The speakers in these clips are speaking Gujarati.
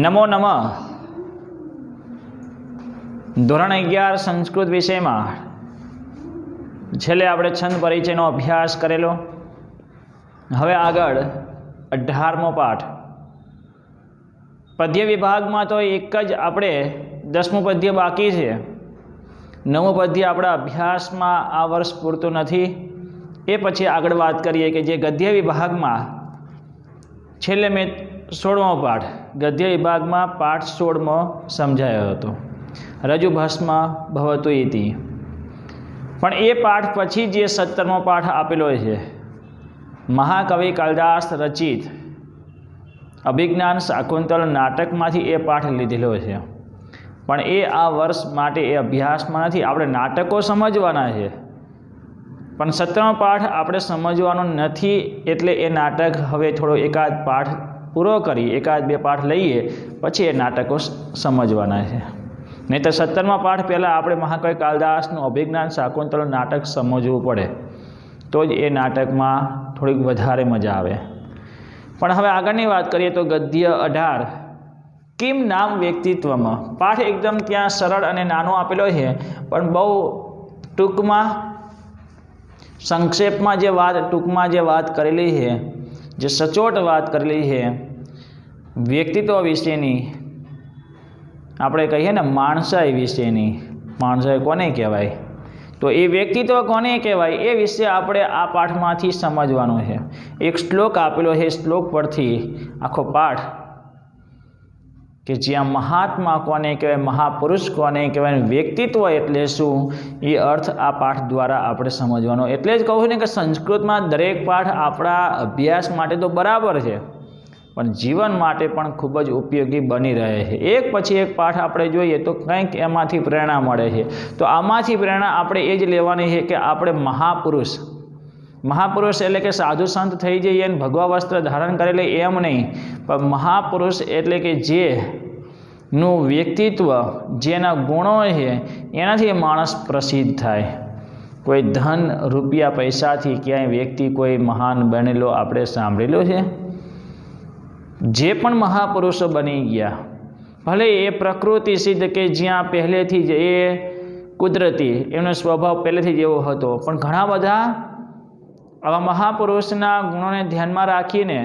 नमो नमः। ધોરણ 11 સંસ્કૃત વિષયમાં છેલ્લે આપણે છંદ પરિચયનો અભ્યાસ કરેલો. હવે આગળ 18મો પાઠ. પદ્ય વિભાગમાં તો એક જ આપણે 10મું પદ્ય બાકી છે. 9મું પદ્ય આપણા અભ્યાસમાં આ વર્ષ પૂરતું નથી. એ પછી આગળ વાત કરીએ કે જે ગદ્ય વિભાગમાં છેલ્લે મેં 16મો પાઠ ગદ્ય વિભાગમાં પાઠ 16મો સમજાયો હતો, રજુ ભસ્મ ભવતુ ઇતિ. પણ એ પાઠ પછી જે 17મો પાઠ આપેલો છે, મહાકવિ કાલિદાસ રચિત અભિજ્ઞાન શાકુંતલ નાટકમાંથી એ પાઠ લીધેલો છે. પણ એ આ વર્ષ માટે એ અભ્યાસમાં નથી. આપણે નાટકો સમજવાના છે, પણ 17મો પાઠ આપણે સમજવાનો નથી. એટલે એ નાટક હવે થોડો એકાદ પાઠ પૂરો કરી, એકાદ બે પાઠ લઈએ પછી એ નાટકો સમજવાના છે. નહીં તો 17મા પાઠ પહેલાં આપણે મહાકવિ કાલિદાસનું અભિજ્ઞાન શાકુંતલ નાટક સમજવું પડે, તો જ એ નાટકમાં થોડીક વધારે મજા આવે. પણ હવે આગળની વાત કરીએ તો ગદ્ય 18 કિમ નામ વ્યક્તિત્વમાં. પાઠ એકદમ ત્યાં સરળ અને નાનો આપેલો છે, પણ બહુ ટૂંકમાં સંક્ષેપમાં ટૂંકમાં જે વાત કરેલી છે, જે સચોટ વાત કરેલી છે વ્યક્તિત્વ વિશેની, આપણે કહીએ ને માણસાઈ વિશેની. માણસાઈ કોને કહેવાય, તો એ વ્યક્તિત્વ કોને કહેવાય એ વિશે આપણે આ પાઠમાંથી સમજવાનું છે. એક શ્લોક આપેલો છે, શ્લોક પરથી આખો પાઠ કે જ્યાં મહાત્મા કોને કહેવાય, મહાપુરુષ કોને કહેવાય, વ્યક્તિત્વ એટલે શું, એ અર્થ આ પાઠ દ્વારા આપણે સમજવાનો. એટલે જ કહું ને કે સંસ્કૃતમાં દરેક પાઠ આપણા અભ્યાસ માટે તો બરાબર છે, પણ જીવન માટે પણ ખૂબ જ ઉપયોગી બની રહે છે. એક પછી એક પાઠ આપણે જોઈએ તો કંઈક એમાંથી પ્રેરણા મળે છે. તો આમાંથી પ્રેરણા આપણે એ જ લેવાની છે કે આપણે મહાપુરુષ એટલે કે સાધુ સંત થઈ જઈએ અને ભગવા વસ્ત્ર ધારણ કરેલે એમ નહીં, પણ મહાપુરુષ એટલે કે જેનું વ્યક્તિત્વ, જેના ગુણો છે એનાથી માણસ પ્રસિદ્ધ થાય. કોઈ ધન રૂપિયા પૈસાથી ક્યાંય વ્યક્તિ કોઈ મહાન બનેલો આપણે સાંભળેલો છે? જે પણ મહાપુરુષો બની ગયા, ભલે એ પ્રકૃતિ સિદ્ધ કે જ્યાં પહેલેથી જ એ કુદરતી એનો સ્વભાવ પહેલેથી જ એવો હતો, પણ ઘણા બધા આવા મહાપુરુષના ગુણોને ધ્યાનમાં રાખીને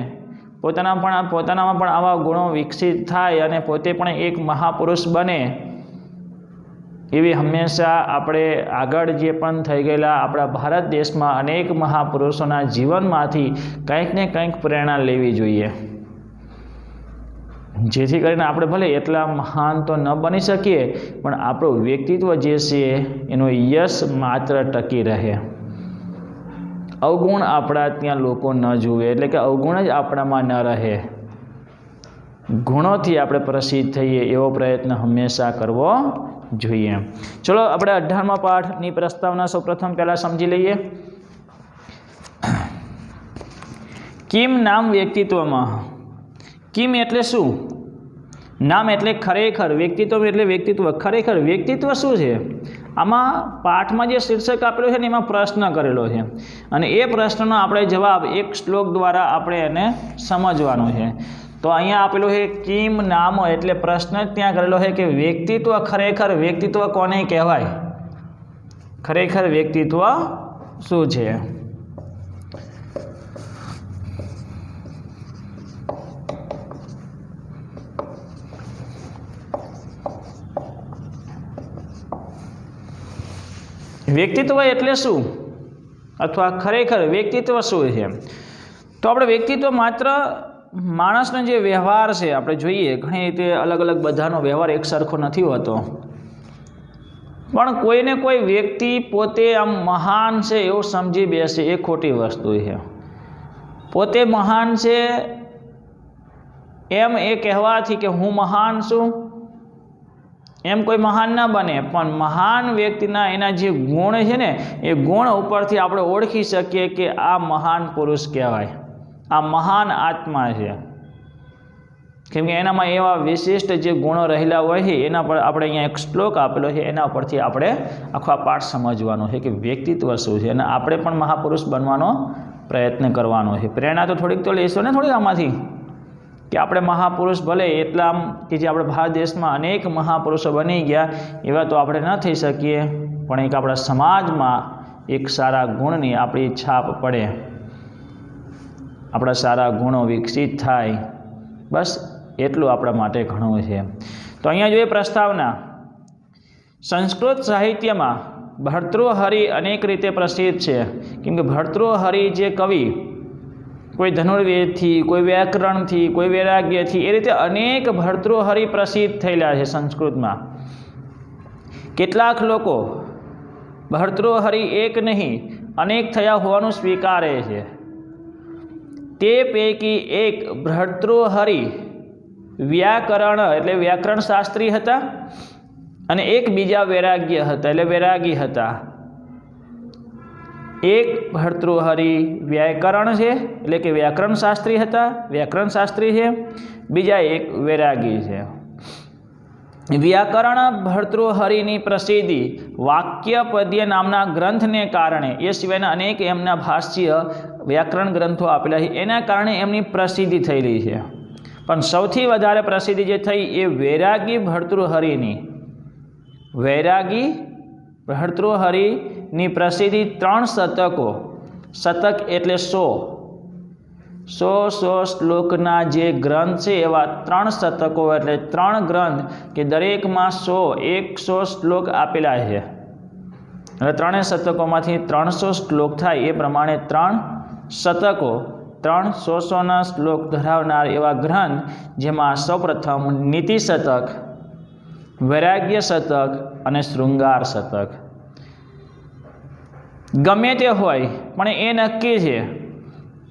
પોતાનામાં પણ આવા ગુણો વિકસિત થાય અને પોતે પણ એક મહાપુરુષ બને, એવી હંમેશા આપણે આગળ જે પણ થઈ ગયેલા આપણા ભારત દેશમાં અનેક મહાપુરુષોના જીવનમાંથી કંઈક ને કંઈક પ્રેરણા લેવી જોઈએ, જેથી કરીને આપણે ભલે એટલા મહાન તો ન બની શકીએ, પણ આપણું વ્યક્તિત્વ જે છે એનો યશ માત્ર ટકી રહે. અવગુણ આપણા ત્યાં લોકો ન જુએ, એટલે કે અવગુણ જ આપણામાં ન રહે. ગુણોથી આપણે પ્રસિદ્ધ થઈએ એવો પ્રયત્ન હંમેશા કરવો જોઈએ. ચલો આપણે 18મા પાઠની પ્રસ્તાવના સૌપ્રથમ પહેલાં સમજી લઈએ. કિમ નામ વ્યક્તિત્વમાં. કિમ એટલે શું, નામ એટલે ખરેખર, વ્યક્તિત્વ એટલે વ્યક્તિત્વ. ખરેખર વ્યક્તિત્વ શું છે? આમાં પાઠમાં જે શીર્ષક આપેલું છે ને એમાં પ્રશ્ન કરેલો છે, અને એ પ્રશ્નનો આપણે જવાબ એક શ્લોક દ્વારા આપણે એને સમજવાનો છે. તો અહીંયા આપેલું છે કિમ નામ, એટલે પ્રશ્ન જ ત્યાં કરેલો છે કે વ્યક્તિત્વ, ખરેખર વ્યક્તિત્વ કોને કહેવાય, ખરેખર વ્યક્તિત્વ શું છે? વ્યક્તિત્વ એટલે શું, અથવા ખરેખર વ્યક્તિત્વ શું છે? તો આપણે વ્યક્તિત્વ માત્ર માણસનો જે વ્યવહાર છે, આપણે જોઈએ ઘણી રીતે અલગ અલગ બધાનો વ્યવહાર એક સરખો નથી હોતો, પણ કોઈને કોઈ વ્યક્તિ પોતે આમ મહાન છે એવું સમજી બેસે એ ખોટી વસ્તુ છે. પોતે મહાન છે એમ એ કહેવાથી કે હું મહાન છું એમ કોઈ મહાન ના બને, પણ મહાન વ્યક્તિના એના જે ગુણ છે ને એ ગુણ ઉપરથી આપણે ઓળખી શકીએ કે આ મહાન પુરુષ કહેવાય, આ મહાન આત્મા છે. કેમ કે એનામાં એવા વિશિષ્ટ જે ગુણો રહેલા હોય છે, એના પર આપણે અહીંયા એક શ્લોક આપેલો છે, એના પરથી આપણે આખો આ પાઠ સમજવાનો છે કે વ્યક્તિત્વ શું છે, અને આપણે પણ મહાપુરુષ બનવાનો પ્રયત્ન કરવાનો છે. પ્રેરણા તો થોડીક તો લેશો ને, થોડીક આમાંથી કે આપણે મહાપુરુષ ભલે એટલા કે જે આપણે ભારત દેશમાં અનેક મહાપુરુષો બની ગયા એવા તો આપણે ન થઈ શકીએ, પણ એક આપણા સમાજમાં એક સારા ગુણની આપણી છાપ પડે, આપણા સારા ગુણો વિકસિત થાય, બસ એટલું આપણા માટે ઘણું છે. તો અહીંયા જોઈએ પ્રસ્તાવના. સંસ્કૃત સાહિત્યમાં ભર્તૃહરિ અનેક રીતે પ્રસિદ્ધ છે, કેમ કે ભર્તૃહરિ જે કવિ કોઈ ધનુર્વેદથી, કોઈ વ્યાકરણથી, કોઈ વૈરાગ્યથી, એ રીતે અનેક ભર્તૃહરિ પ્રસિદ્ધ થયેલા છે સંસ્કૃતમાં. કેટલાક લોકો ભર્તૃહરિ એક નહીં અનેક થયા હોવાનું સ્વીકારે છે. તે પૈકી એક ભર્તૃહરિ વ્યાકરણ એટલે વ્યાકરણ શાસ્ત્રી હતા અને એક બીજા વૈરાગ્ય હતા એટલે વૈરાગી હતા. એક ભર્તૃહરિ વ્યાકરણ છે એટલે કે વ્યાકરણ શાસ્ત્રી હતા, વ્યાકરણ શાસ્ત્રી છે, બીજા એક વૈરાગી છે. વ્યાકરણ ભર્તૃહરિની પ્રસિદ્ધિ વાક્ય પદ્ય નામના ગ્રંથને કારણે, એ સિવાયના અનેક એમના ભાષ્ય વ્યાકરણ ગ્રંથો આપેલા છે એના કારણે એમની પ્રસિદ્ધિ થયેલી છે. પણ સૌથી વધારે પ્રસિદ્ધિ જે થઈ એ વૈરાગી ભર્તૃહરિની. વૈરાગી ભર્તૃહરિની પ્રસિદ્ધિ 3 શતકો, શતક એટલે 100 શ્લોકના જે ગ્રંથ છે એવા 3 શતકો એટલે 3 ગ્રંથ કે દરેકમાં 100 શ્લોક આપેલા છે. એટલે 3 શતકોમાંથી 300 શ્લોક થાય એ પ્રમાણે 3 શતકો, 300 શ્લોક ધરાવનાર એવા ગ્રંથ, જેમાં સૌપ્રથમ નીતિ શતક, વૈરાગ્ય શતક અને શૃંગાર શતક. ગમે તે હોય પણ એ નક્કી છે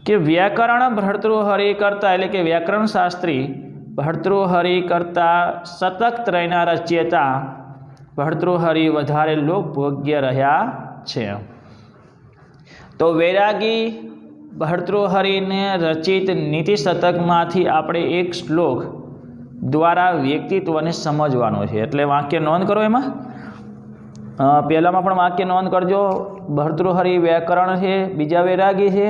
કે વ્યાકરણ ભર્તૃહરિ કરતાં એટલે કે વ્યાકરણ શાસ્ત્રી ભર્તૃહરિ કરતાં શતક ત્રયના રચયિતા ભર્તૃહરિ વધારે લોકભોગ્ય રહ્યા છે. તો વૈરાગી ભર્તૃહરિને રચિત નીતિ શતકમાંથી આપણે એક શ્લોક દ્વારા વ્યક્તિત્વને સમજવાનું છે. એટલે વાક્ય નોંધ કરો. એમાં પહેલામાં પણ વાક્ય નોંધ કરજો. ભર્તૃહરિ વ્યાકરણ છે, બીજા વૈરાગી છે.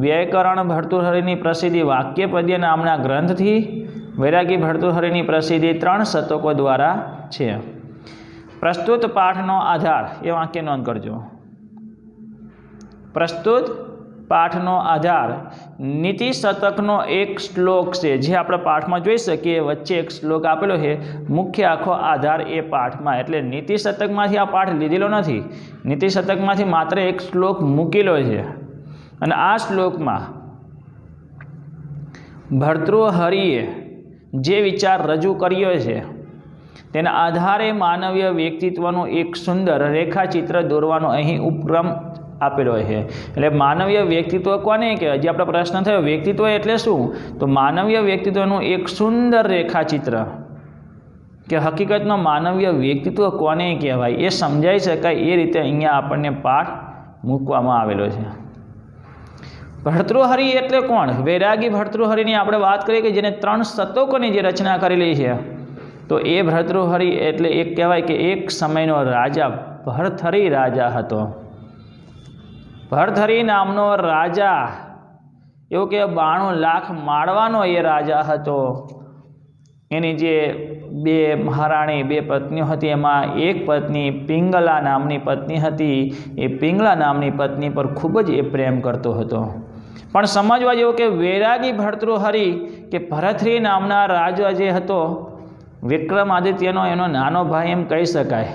વ્યાકરણ ભર્તૃહરિની પ્રસિદ્ધિ વાક્ય પદ્ય નામના ગ્રંથથી, વૈરાગી ભર્તૃહરિની પ્રસિદ્ધિ 3 શતકો દ્વારા છે. પ્રસ્તુત પાઠનો આધાર, એ વાક્ય નોંધ કરજો. પ્રસ્તુત પાઠનો આધાર નીતિ શતકનો એક શ્લોક છે, જે આપણે પાઠમાં જોઈ શકીએ. વચ્ચે એક શ્લોક આપેલો છે, મુખ્ય આખો આધાર એ પાઠમાં. એટલે નીતિ શતકમાંથી આ પાઠ લીધેલો નથી, નીતિ શતકમાંથી માત્ર એક શ્લોક મૂકેલો છે. અને આ શ્લોકમાં ભર્તૃહરિએ જે વિચાર રજૂ કર્યો છે તેના આધારે માનવીય વ્યક્તિત્વનું એક સુંદર રેખાચિત્ર દોરવાનો અહીં ઉપક્રમ આપેલો છે. એટલે માનવીય વ્યક્તિત્વ કોને કહેવાય? જે આપણો પ્રશ્ન થયો વ્યક્તિત્વ એટલે શું, તો માનવીય વ્યક્તિત્વનું એક સુંદર રેખાચિત્ર કે હકીકતમાં માનવીય વ્યક્તિત્વ કોને કહેવાય એ સમજાઈ શકાય એ રીતે અહીંયા આપણને પાઠ મૂકવામાં આવેલો છે. ભર્તૃહરિ એટલે કોણ? વૈરાગી ભર્તૃહરિની આપણે વાત કરીએ કે જેને 3 શતકોની જે રચના કરેલી છે, તો એ ભર્તૃહરિ એટલે એક કહેવાય કે એક સમયનો રાજા ભર્તૃહરિ રાજા હતો. ભર્તૃહરિ નામનો રાજા, એવું કે 92 લાખ માળવાનો એ રાજા હતો. એની જે 2 મહારાણી 2 પત્નીઓ હતી, એમાં એક પત્ની પિંગલા નામની પત્ની હતી. એ પિંગલા નામની પત્ની પર ખૂબ જ એ પ્રેમ કરતો હતો. પણ સમજવા જેવું કે વૈરાગી ભર્તૃહરિ કે ભરથરી નામના રાજા જે હતો, વિક્રમાદિત્યનો એનો નાનો ભાઈ એમ કહી શકાય.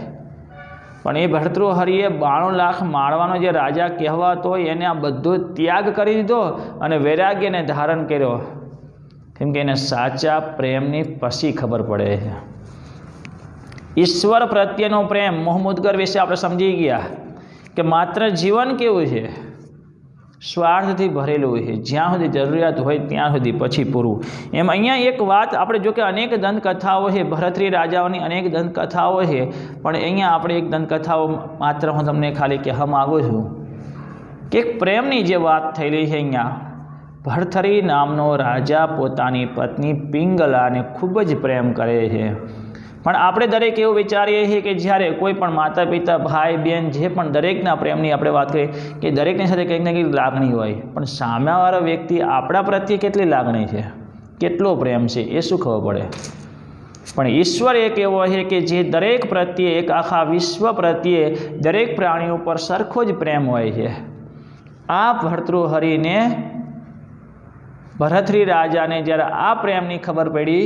પણ એ ભર્તૃહરિએ 92 લાખ માળવાનો જે રાજા કહેવાતો એને આ બધો ત્યાગ કરી દીધો અને વૈરાગ્યને ધારણ કર્યો. કેમ કે એને સાચા પ્રેમની પછી ખબર પડે છે. ઈશ્વર પ્રત્યેનો પ્રેમ, મોહમુદગર વિશે આપણે સમજી ગયા કે માત્ર જીવન કેવું છે, સ્વાર્થથી ભરેલું છે. જ્યાં સુધી જરૂરિયાત હોય ત્યાં સુધી, પછી પૂરું. એમ અહીંયા એક વાત આપણે જો કે અનેક દંતકથાઓ છે, ભરથરી રાજાઓની અનેક દંતકથાઓ છે, પણ અહીંયા આપણે એક દંતકથાઓ માત્ર હું તમને ખાલી કહેવા માગું છું કે એક પ્રેમની જે વાત થયેલી છે અહીંયા. ભર્તૃહરિ નામનો રાજા પોતાની પત્ની પિંગલાને ખૂબ જ પ્રેમ કરે છે. પણ આપણે દરેક એવું વિચારીએ છીએ કે જ્યારે કોઈ પણ માતા પિતા, ભાઈ બહેન, જે પણ દરેકના પ્રેમની આપણે વાત કરીએ કે દરેકની સાથે કંઈક ને કંઈક લાગણી હોય, પણ સામેવાળો વ્યક્તિ આપણા પ્રત્યે કેટલી લાગણી છે, કેટલો પ્રેમ છે એ શું ખબર પડે. પણ ઈશ્વર એક એવો છે કે જે દરેક પ્રત્યે, એક આખા વિશ્વ પ્રત્યે, દરેક પ્રાણીઓ પર સરખો જ પ્રેમ હોય છે. આ ભર્તૃહરિને, ભરથરી રાજાને જ્યારે આ પ્રેમની ખબર પડી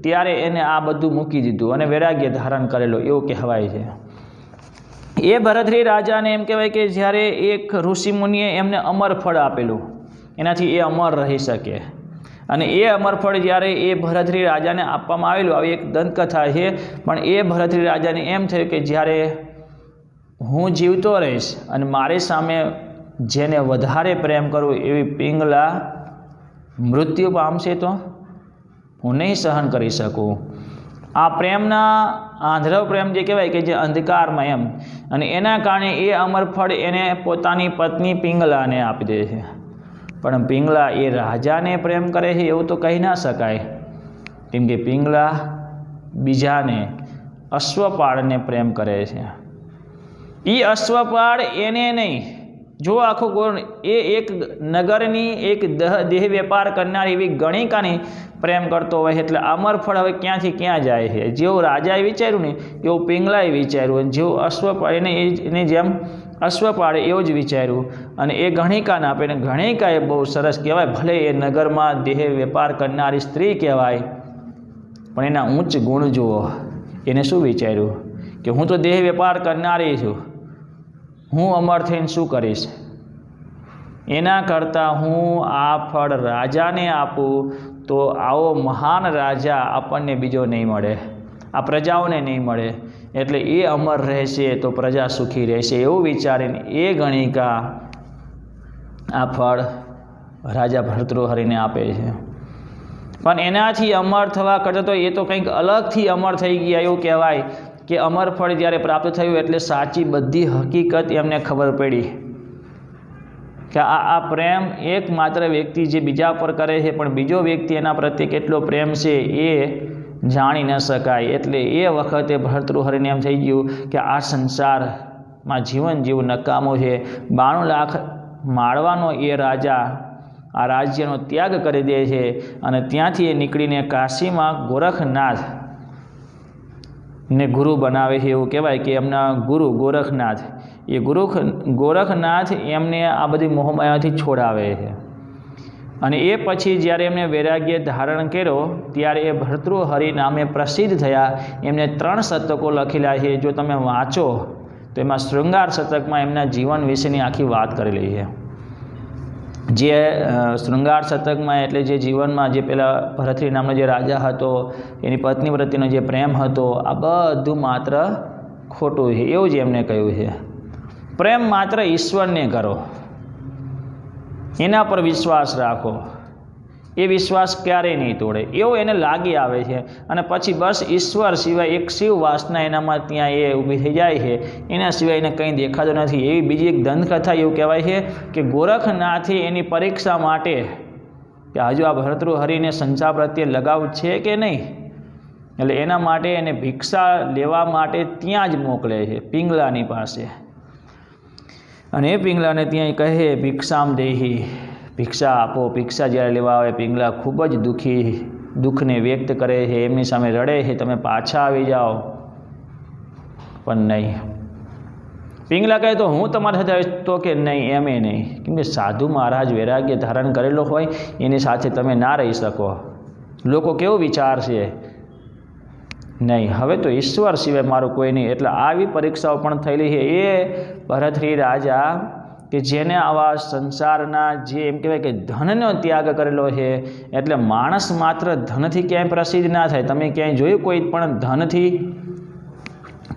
ત્યારે એને આ બધું મૂકી દીધું અને વૈરાગ્ય ધારણ કરેલો એવું કહેવાય છે. એ ભરથરી રાજાને એમ કહેવાય કે જ્યારે એક ઋષિમુનિએ એમને અમર ફળ આપેલું, એનાથી એ અમર રહી શકે. અને એ અમરફળ જ્યારે એ ભરથરી રાજાને આપવામાં આવેલું, આવી એક દંતકથા છે. પણ એ ભરથરી રાજાને એમ થયું કે જ્યારે હું જીવતો રહીશ અને મારી સામે જેને વધારે પ્રેમ કરું એવી પિંગલા મૃત્યુ પામશે તો હું નહીં સહન કરી શકું. આ પ્રેમના આંધળો પ્રેમ જે કહેવાય કે જે અંધકારમાં એમ, અને એના કારણે એ અમરફળ એને પોતાની પત્ની પિંગલાને આપી દે છે. પણ પિંગલા એ રાજાને પ્રેમ કરે છે એવું તો કહી ના શકાય, કેમ કે પિંગલા બીજાને, અશ્વપાળને પ્રેમ કરે છે. એ અશ્વપાળ એને નહીં, જો આખો એ એક નગરની એક દેહ વેપાર કરનાર એવી ગણિકાની પ્રેમ કરતો હોય, એટલે અમરફળ હવે ક્યાંથી ક્યાં જાય છે. જેવું રાજાએ વિચાર્યું ને એવું પિંગલાએ વિચાર્યું, અને જેવું અશ્વપાળ એની જેમ અશ્વપાળે એવું જ વિચાર્યું, અને એ ગણિકાને આપે. ને ગણિકા એ બહુ સરસ કહેવાય, ભલે એ નગરમાં દેહ વેપાર કરનારી સ્ત્રી કહેવાય, પણ એના ઉચ્ચ ગુણ જુઓ. એને શું વિચાર્યું કે હું તો દેહ વેપાર કરનારી છું, હું અમર થઈને શું કરીશ? એના કરતાં હું આ ફળ રાજાને આપું તો આવો મહાન રાજા આપણને બીજો નહીં મળે, આ પ્રજાઓને નહીં મળે, એટલે એ અમર રહેશે તો પ્રજા સુખી રહેશે. એવું વિચારીને એ ગણિકા આ ફળ રાજા ભર્તૃહરિને આપે છે. પણ એનાથી અમર થવા કરતાં તો એ તો કંઈક અલગથી અમર થઈ ગયા એવું કહેવાય કે અમર ફળ જ્યારે પ્રાપ્ત થયું એટલે સાચી બધી હકીકત એમને ખબર પડી કે આ પ્રેમ એકમાત્ર વ્યક્તિ જે બીજા પર કરે છે, પણ બીજો વ્યક્તિ એના પ્રત્યે કેટલો પ્રેમ છે એ જાણી ન શકાય. એટલે એ વખતે ભર્તૃહરિને એમ થઈ ગયું કે આ સંસારમાં જીવન જેવું નકામું છે. 92 લાખ માળવાનો એ રાજા આ રાજ્યનો ત્યાગ કરી દે છે, અને ત્યાંથી એ નીકળીને કાશીમાં ગોરખનાથ ને ગુરુ બનાવે છે. એવું કહેવાય કે એમના ગુરુ ગોરખનાથ, એ ગોરખનાથ એમને આ બધી મોહમાયાથી છોડાવે છે. અને એ પછી જ્યારે એમને વૈરાગ્ય ધારણ કર્યો ત્યારે એ ભર્તૃહરિ નામે પ્રસિદ્ધ થયા. એમને 3 શતકો લખેલા છે. જો તમે વાંચો તો એમાં શૃંગાર શતકમાં એમના જીવન વિશેની આખી વાત કરેલી છે. જે શૃંગાર શતકમાં એટલે જે જીવનમાં જે પેલા ભરથરી નામનો જે રાજા હતો, એની પત્ની પ્રત્યેનો જે પ્રેમ હતો, આ બધું માત્ર ખોટું છે એવું જ એમને કહ્યું છે. પ્રેમ માત્ર ઈશ્વરને કરો, એના પર વિશ્વાસ રાખો, એ વિશ્વાસ ક્યારેય નહીં તોડે એવું એને લાગી આવે છે. અને પછી બસ ઈશ્વર સિવાય એક શિવ વાસના એનામાં ત્યાં એ ઊભી થઈ જાય છે, એના સિવાય એને કંઈ દેખાતું નથી. એવી બીજી એક દંતકથા એવું કહેવાય છે કે ગોરખનાથે એની પરીક્ષા માટે કે હજુ આ ભર્તૃહરિને સંસાર પ્રત્યે લગાવ છે કે નહીં, એટલે એના માટે એને ભિક્ષા લેવા માટે ત્યાં જ મોકલે છે પિંગલાની પાસે. અને એ પિંગલાને ત્યાં કહે ભિક્ષામ દેહી, ભિક્ષા આપો. ભિક્ષા જ્યારે લેવા આવે પિંગલા ખૂબ જ દુઃખને વ્યક્ત કરે છે, એમની સામે રડે છે, તમે પાછા આવી જાઓ. પણ નહીં, પિંગલા કહે તો હું તમારી સાથે આવીશ, તો કે નહીં, એમે નહીં, કેમ કે સાધુ મહારાજ વૈરાગ્ય ધારણ કરેલો હોય એની સાથે તમે ના રહી શકો. લોકો કેવું વિચારશે? નહીં, હવે તો ઈશ્વર સિવાય મારું કોઈ નહીં. એટલે આવી પરીક્ષાઓ પણ થયેલી છે. એ ભરથરી રાજા કે જેને આવા સંસારના જે એમ કહેવાય કે ધનનો ત્યાગ કરેલો છે, એટલે માણસ માત્ર ધનથી ક્યાંય પ્રસિદ્ધ ના થાય. તમે ક્યાંય જોયું કોઈ પણ ધનથી,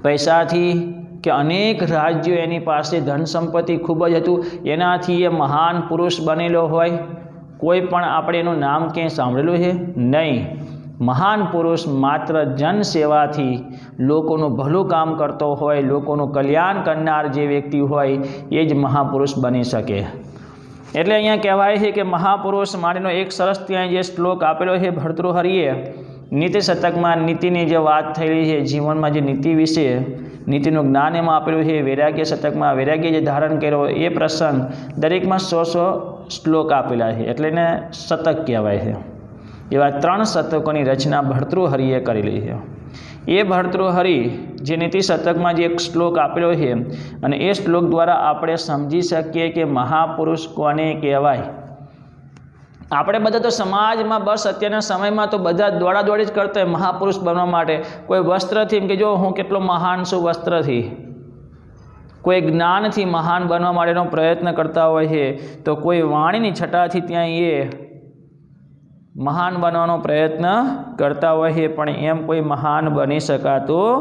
પૈસાથી કે અનેક રાજ્યો એની પાસે ધન સંપત્તિ ખૂબ જ હતું એનાથી એ મહાન પુરુષ બનેલો હોય? કોઈ પણ આપણે એનું નામ ક્યાંય સાંભળેલું છે? નહીં. મહાન પુરુષ માત્ર જનસેવાથી, લોકોનું ભલું કામ કરતો હોય, લોકોનું કલ્યાણ કરનાર જે વ્યક્તિ હોય એ જ મહાપુરુષ બની શકે. એટલે અહીંયા કહેવાય છે કે મહાપુરુષ માટેનો એક સરસ ત્યાં જે શ્લોક આપેલો છે ભર્તૃહરિએ નીતિ શતકમાં, નીતિની જે વાત થયેલી છે, જીવનમાં જે નીતિ વિશે નીતિનું જ્ઞાન એમાં આપેલું છે. વૈરાગ્ય શતકમાં વૈરાગ્ય જે ધારણ કર્યો એ પ્રસંગ દરેકમાં 100 શ્લોક આપેલા છે, એટલે એને શતક કહેવાય છે. એવા 3 શતકોની રચના ભર્તૃહરિએ કરેલી છે। એ ભર્તૃહરિ જે નીતિ શતકમાં જે એક શ્લોક આપેલો છે અને એ શ્લોક દ્વારા આપણે સમજી શકીએ કે મહાપુરુષ કોને કહેવાય। આપણે બધા તો સમાજમાં બસ અત્યારના સમયમાં તો બધા દોડાદોડી જ કરતા હોય મહાપુરુષ બનવા માટે। કોઈ વસ્ત્રથી એમ કે જો હું કેટલો મહાન છું વસ્ત્રથી, કોઈ જ્ઞાનથી મહાન બનવા માટેનો પ્રયત્ન કરતા હોય છે, તો કોઈ વાણીની છટાથી ત્યાં એ મહાન બનવાનો પ્રયત્ન કરતા હોય છે, પણ એમ કોઈ મહાન બની શકાતું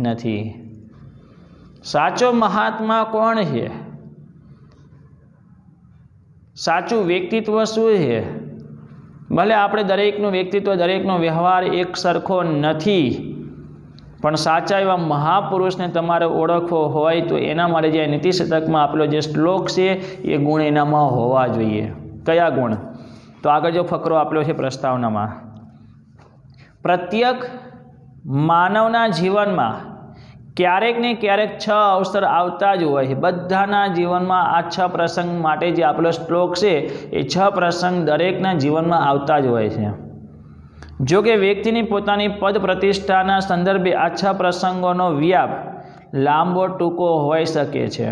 નથી। સાચો મહાત્મા કોણ છે? સાચું વ્યક્તિત્વ શું છે? ભલે આપણે દરેકનું વ્યક્તિત્વ, દરેકનો વ્યવહાર એક સરખો નથી, પણ સાચા એવા મહાપુરુષને તમારે ઓળખવો હોય તો એના માટે જે નીતિ શતકમાં આપેલો જે શ્લોક છે એ ગુણ એનામાં હોવા જોઈએ। કયા ગુણ? તો આગળ જો ફકરો આપેલો છે પ્રસ્તાવનામાં, પ્રત્યેક માનવના જીવનમાં ક્યારેક ને ક્યારેક 6 અવસર આવતા જ હોય છે। બધાના જીવનમાં આ 6 પ્રસંગ માટે જે આપેલો શ્લોક છે એ 6 પ્રસંગ દરેકના જીવનમાં આવતા જ હોય છે। જો કે વ્યક્તિની પોતાની પદ પ્રતિષ્ઠાના સંદર્ભે આ 6 પ્રસંગોનો વ્યાપ લાંબો ટૂંકો હોઈ શકે છે।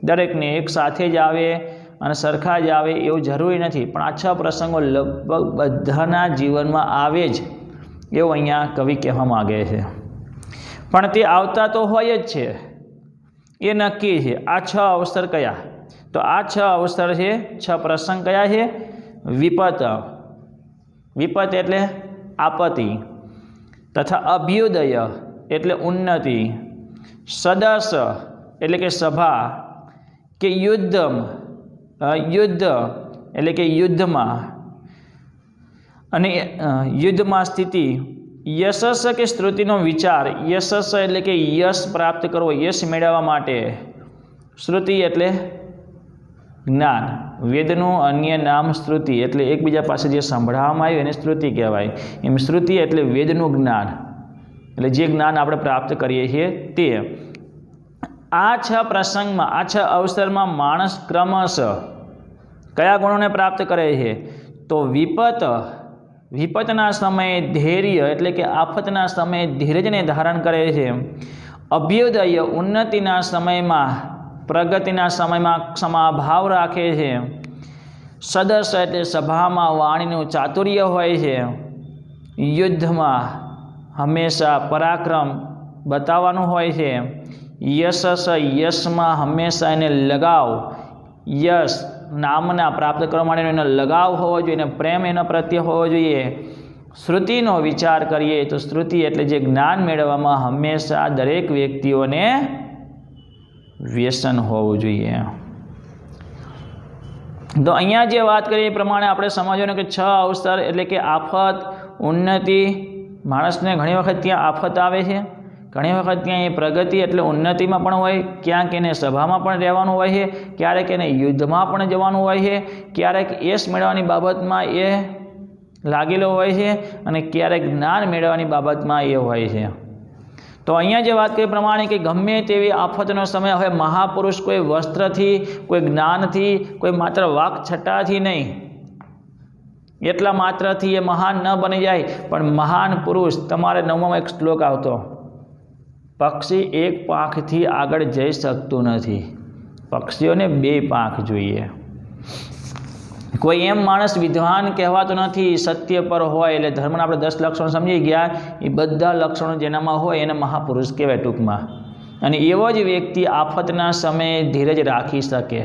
દરેકને એક સાથે જ આવે અને સરખા જ આવે એવું જરૂરી નથી, પણ આ 6 પ્રસંગો લગભગ બધાના જીવનમાં આવે જ એવું અહીંયા કવિ કહેવા માગે છે। પણ તે આવતા તો હોય જ છે, એ નક્કી છે। આ 6 અવસર કયા? તો આ 6 અવસર છે, 6 પ્રસંગ કયા છે? વિપત, વિપત એટલે આપત્તિ, તથા અભ્યુદય એટલે ઉન્નતિ, સદસ એટલે કે સભા કે યુદ્ધમ, યુદ્ધ એટલે કે યુદ્ધમાં, અને યુદ્ધમાં સ્થિતિ, યશસ કે શ્રુતિનો વિચાર, યશસ એટલે કે યશ પ્રાપ્ત કરવો, યશ મેળવવા માટે, શ્રુતિ એટલે જ્ઞાન, વેદનું અન્ય નામ શ્રુતિ એટલે એકબીજા પાસે જે સાંભળવામાં આવ્યું એને શ્રુતિ કહેવાય। એમ શ્રુતિ એટલે વેદનું જ્ઞાન, એટલે જે જ્ઞાન આપણે પ્રાપ્ત કરીએ છીએ તે। આ 6 પ્રસંગમાં, આ 6 અવસરમાં માણસ ક્રમશઃ કયા ગુણોને પ્રાપ્ત કરે છે? તો વિપત, વિપતના સમયે ધૈર્ય એટલે કે આફતના સમયે ધીરજને ધારણ કરે છે। અભ્યુદય ઉન્નતિના સમયમાં, પ્રગતિના સમયમાં ક્ષમાભાવ રાખે છે। સદસ એટલે સભામાં વાણીનું ચાતુર્ય હોય છે। યુદ્ધમાં હંમેશા પરાક્રમ બતાવવાનું હોય છે। યશસ, યશમાં હંમેશા એને લગાવ, યશ નામના પ્રાપ્ત કરવા માટેનો એનો લગાવ હોવો જોઈએ, એને પ્રેમ એના પ્રત્યે હોવો જોઈએ। શ્રુતિનો વિચાર કરીએ તો શ્રુતિ એટલે જે જ્ઞાન મેળવવામાં હંમેશા દરેક વ્યક્તિઓને વ્યસન હોવું જોઈએ। તો અહીંયા જે વાત કરીએ એ પ્રમાણે આપણે સમજવાનું કે 6 અવસર એટલે કે આફત, ઉન્નતિ, માણસને ઘણી વખત ત્યાં આફત આવે છે, ઘણી વખત ત્યાં એ પ્રગતિ એટલે ઉન્નતિમાં પણ હોય, ક્યાંક એને સભામાં પણ રહેવાનું હોય છે, ક્યારેક એને યુદ્ધમાં પણ જવાનું હોય છે, ક્યારેક યશ મેળવવાની બાબતમાં એ લાગેલો હોય છે, અને ક્યારેક જ્ઞાન મેળવવાની બાબતમાં એ હોય છે। તો અહીંયા જે વાત કરી પ્રમાણે કે ગમે તેવી આફતનો સમય, હવે મહાપુરુષ કોઈ વસ્ત્રથી, કોઈ જ્ઞાનથી, કોઈ માત્ર વાક છટાથી નહીં, એટલા માત્રથી એ મહાન ન બની જાય, પણ મહાન પુરુષ, તમારે 9માં એક શ્લોક આવતો, પક્ષી એક પાંખથી આગળ જઈ શકતું નથી, પક્ષીઓને 2 પાંખ જોઈએ। કોઈ એમ માણસ વિદ્વાન કહેવાતો નથી, સત્ય પર હોય, એટલે ધર્મના આપણે 10 લક્ષણો સમજી ગયા, એ બધા લક્ષણો જેનામાં હોય એને મહાપુરુષ કહેવાય ટૂંકમાં। અને એવો જ વ્યક્તિ આફતના સમયે ધીરજ રાખી શકે।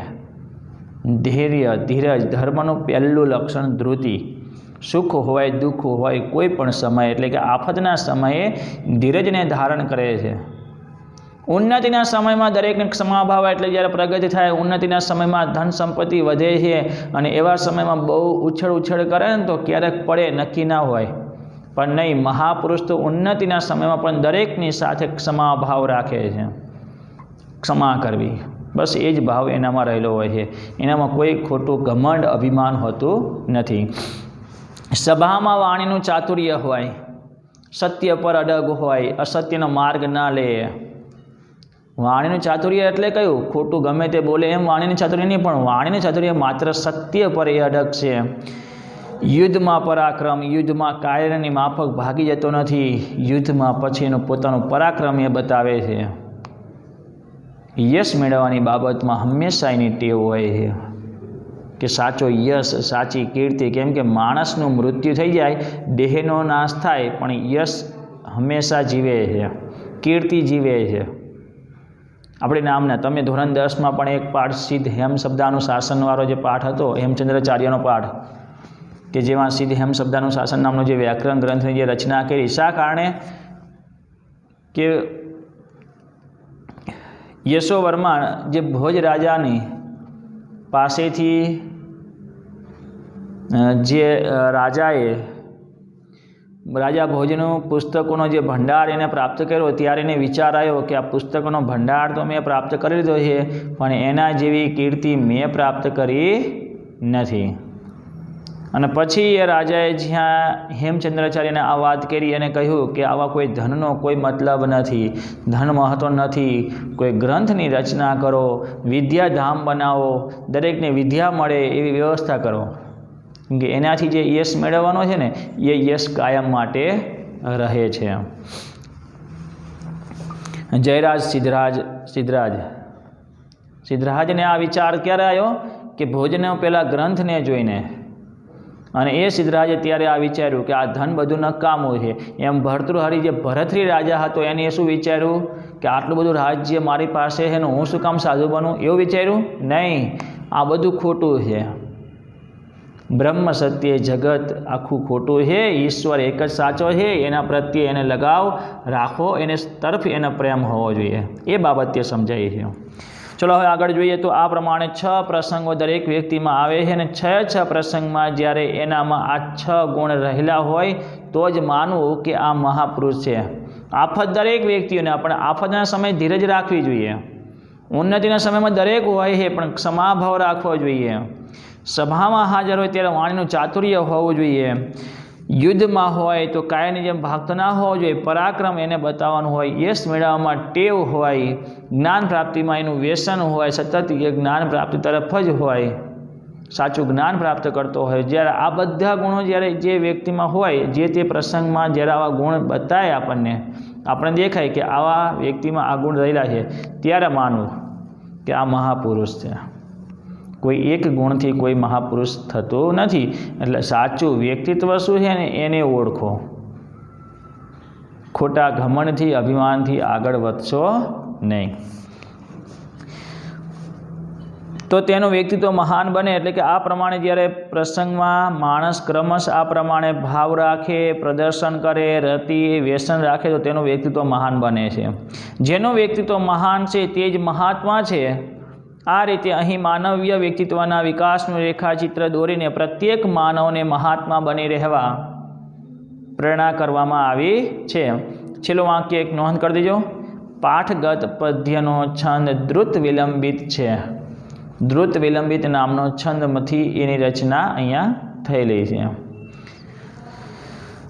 ધૈર્ય, ધીરજ, ધર્મનું પહેલું લક્ષણ ધૃતિ। સુખ હોય, દુઃખ હોય, કોઈ પણ સમય એટલે કે આફતના સમયે ધીરજને ધારણ કરે છે। ઉન્નતિના સમયમાં દરેકને ક્ષમાભાવ એટલે જ્યારે પ્રગતિ થાય, ઉન્નતિના સમયમાં ધન સંપત્તિ વધે છે, અને એવા સમયમાં બહુ ઉછળ કરે ને તો ક્યારેક પડે, નક્કી ના હોય, પણ નહીં, મહાપુરુષ તો ઉન્નતિના સમયમાં પણ દરેકની સાથે ક્ષમાભાવ રાખે છે। ક્ષમા કરવી, બસ એ જ ભાવ એનામાં રહેલો હોય છે, એનામાં કોઈ ખોટું ઘમંડ, અભિમાન હોતું નથી। સભામાં વાણીનું ચાતુર્ય હોય, સત્ય પર અડગ હોય, અસત્યનો માર્ગ ના લે। વાણીનું ચાતુર્ય એટલે કયું? ખોટું ગમે તે બોલે એમ વાણીનું ચાતુર્ય નહીં, પણ વાણીનું ચાતુર્ય માત્ર સત્ય પર એ અડગ છે। યુદ્ધમાં પરાક્રમ, યુદ્ધમાં કાયરની માફક ભાગી જતો નથી, યુદ્ધમાં પછી એનું પોતાનું પરાક્રમ એ બતાવે છે. યશ મેળવવાની બાબતમાં હંમેશા એની ટેવ હોય છે કે સાચો યશ, સાચી કીર્તિ. કેમ કે માણસનું મૃત્યુ થઈ જાય, દેહનો નાશ થાય, પણ યશ હંમેશા જીવે છે, કીર્તિ જીવે છે. આપણે નામના તમે ધોરણ 10માં પણ એક પાઠ સિદ્ધ હેમ શબ્દાનુશાસનવાળો જે પાઠ હતો, હેમચંદ્રાચાર્યનો પાઠ, કે જેમાં સિદ્ધ હેમ શબ્દાનુશાસન નામનો જે વ્યાકરણ ગ્રંથની જે રચના કરી, શા કારણે કે યશોવર્મા જે ભોજ રાજાની પાસેથી જે રાજા ભોજનું પુસ્તકોનો જે ભંડાર એને પ્રાપ્ત કર્યો, ત્યારે એને વિચાર આવ્યો કે આ પુસ્તકોનો ભંડાર તો મેં પ્રાપ્ત કરી લીધો છે, પણ એના જેવી કીર્તિ મેં પ્રાપ્ત કરી નથી. અને પછી એ રાજાએ જ્યાં હેમચંદ્રાચાર્યને આ વાત કરી અને કહ્યું કે આવા કોઈ ધનનો કોઈ મતલબ નથી, ધન મહત્વ નથી, કોઈ ગ્રંથની રચના કરો, વિદ્યાધામ બનાવો, દરેકને વિદ્યા મળે એવી વ્યવસ્થા કરો. કે એનાથી જે યશ મેળવવાનો છે ને એ યશ કાયમ માટે રહે છે. જયરાજ સિદ્ધરાજને આ વિચાર ક્યારે આવ્યો કે ભોજનો પેલા ગ્રંથને જોઈને, અને એ સિદ્ધરાજે ત્યારે આ વિચાર્યું કે આ ધન બધું નકામું છે. એમ ભર્તૃહરિ જે ભરથરી રાજા હતો એને શું વિચાર્યું કે આટલું બધું રાજ્ય મારી પાસે છે ને હું શું કામ સાધુ બનું, એવું વિચાર્યું નહીં. આ બધું ખોટું છે, બ્રહ્મ સત્ય, જગત આખું ખોટું છે, ઈશ્વર એક જ સાચો છે, એના પ્રત્યે એને લગાવ રાખો, એને તરફ એનો પ્રેમ હોવો જોઈએ. એ બાબત તે સમજાય છે. ચલો હવે આગળ જોઈએ તો આ પ્રમાણે 6 પ્રસંગો દરેક વ્યક્તિમાં આવે છે, અને 6 પ્રસંગમાં જ્યારે એનામાં આ 6 ગુણ રહેલા હોય તો જ માનવું કે આ મહાપુરુષ છે. આફત દરેક વ્યક્તિઓને, પણ આફતના સમયે ધીરજ રાખવી જોઈએ. ઉન્નતિના સમયમાં દરેક હોય છે, પણ ક્ષમાભાવ રાખવો જોઈએ. સભામાં હાજર હોય ત્યારે વાણીનું ચાતુર્ય હોવું જોઈએ. યુદ્ધમાં હોય તો કાયની જેમ ભાગતો ના હોવો જોઈએ. પરાક્રમ એને બતાવવાનું હોય, યશ મેળવવામાં ટેવ હોય, જ્ઞાન પ્રાપ્તિમાં એનું વ્યસન હોય, સતત એ જ્ઞાન પ્રાપ્તિ તરફ જ હોય, સાચું જ્ઞાન પ્રાપ્ત કરતો હોય. જ્યારે આ બધા ગુણો જ્યારે જે વ્યક્તિમાં હોય, જે તે પ્રસંગમાં જ્યારે આવા ગુણ બતાવે આપણને દેખાય કે આવા વ્યક્તિમાં આ ગુણ રહેલા છે, ત્યારે માનવું કે આ મહાપુરુષ છે. કોઈ એક ગુણથી કોઈ મહાપુરુષ થતો નથી. એટલે સાચું વ્યક્તિત્વ શું છે ને એને ઓળખો. ખોટા ઘમંડથી, અભિમાનથી આગળ વધશો નહીં. તો તેનું વ્યક્તિત્વ મહાન બને. એટલે કે આ પ્રમાણે જ્યારે પ્રસંગમાં માણસ ક્રમશ આ પ્રમાણે ભાવ રાખે, પ્રદર્શન કરે, રતિ વ્યસન રાખે તો તેનું વ્યક્તિત્વ મહાન બને છે. જેનું વ્યક્તિત્વ મહાન છે તે જ મહાત્મા છે. આ રીતે અહીં માનવીય વ્યક્તિત્વના વિકાસનું રેખાચિત્ર દોરીને પ્રત્યેક માનવને મહાત્મા બની રહેવા પ્રેરણા કરવામાં આવી છે. છેલ્લું વાક્ય એક નોંધ કરી દેજો. પાઠગત પદ્યનો છંદ દ્રુત વિલંબિત છે. દ્રુત વિલંબિત નામનો છંદમાંથી એની રચના અહીંયા થયેલી છે.